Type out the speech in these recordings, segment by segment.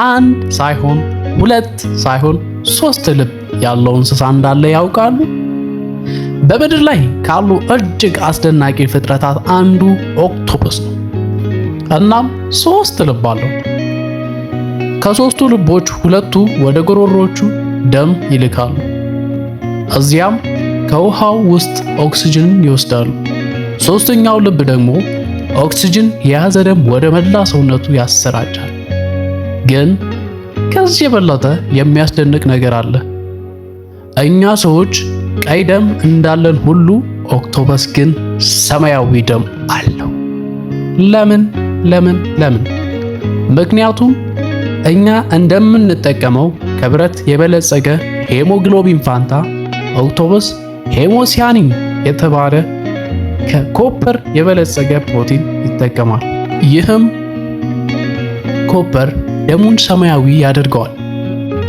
አንድ ሳይሆን ሁለት ሳይሆን ሶስት ልብ ያለው እንስሳ እንዳለ ያውቃሉ? በምድር ላይ ካሉ እጅግ አስደናቂ ፍጥረታት አንዱ ኦክቶፐስ ነው። እናም ሶስት ልብ አለው። ከሶስቱ ልቦች ሁለቱ ወደ ጉሮሮቹ ደም ይልካሉ። እዚያም ከውሃው ውስጥ ኦክሲጅንን ይወስዳሉ። ሶስተኛው ልብ ደግሞ ኦክሲጅን የያዘ ደም ወደ መላ ሰውነቱ ያሰራጫል። ግን ከዚህ የበለጠ የሚያስደንቅ ነገር አለ። እኛ ሰዎች ቀይ ደም እንዳለን ሁሉ ኦክቶፐስ ግን ሰማያዊ ደም አለው። ለምን? ምክንያቱም እኛ እንደምንጠቀመው ከብረት የበለጸገ ሄሞግሎቢን ፋንታ ኦክቶፐስ ሄሞሲያኒን የተባለ ከኮፐር የበለጸገ ፕሮቲን ይጠቀማል። ይህም ኮፐር ደሙን ሰማያዊ ያደርገዋል።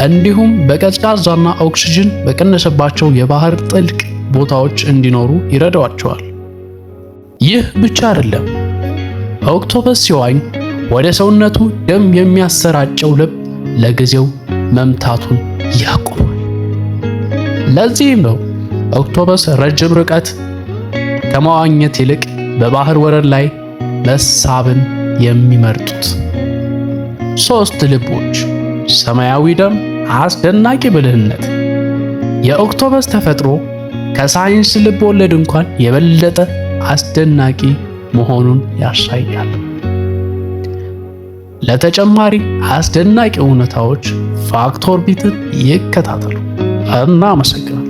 እንዲሁም በቀዝቃዛና ኦክሲጅን በቀነሰባቸው የባህር ጥልቅ ቦታዎች እንዲኖሩ ይረዳቸዋል። ይህ ብቻ አይደለም። ኦክቶፐስ ሲዋኝ ወደ ሰውነቱ ደም የሚያሰራጨው ልብ ለጊዜው መምታቱን ያቆማል። ለዚህም ነው ኦክቶፐስ ረጅም ርቀት ከመዋኘት ይልቅ በባህር ወለል ላይ መሳብን የሚመርጡት። ሶስት ልቦች፣ ሰማያዊ ደም፣ አስደናቂ ብልህነት። የኦክቶፐስ ተፈጥሮ ከሳይንስ ልብ ወለድ እንኳን የበለጠ አስደናቂ መሆኑን ያሳያል። ለተጨማሪ አስደናቂ እውነታዎች ፋክት ኦርቢትን ይከታተሉ። እናመሰግናለን።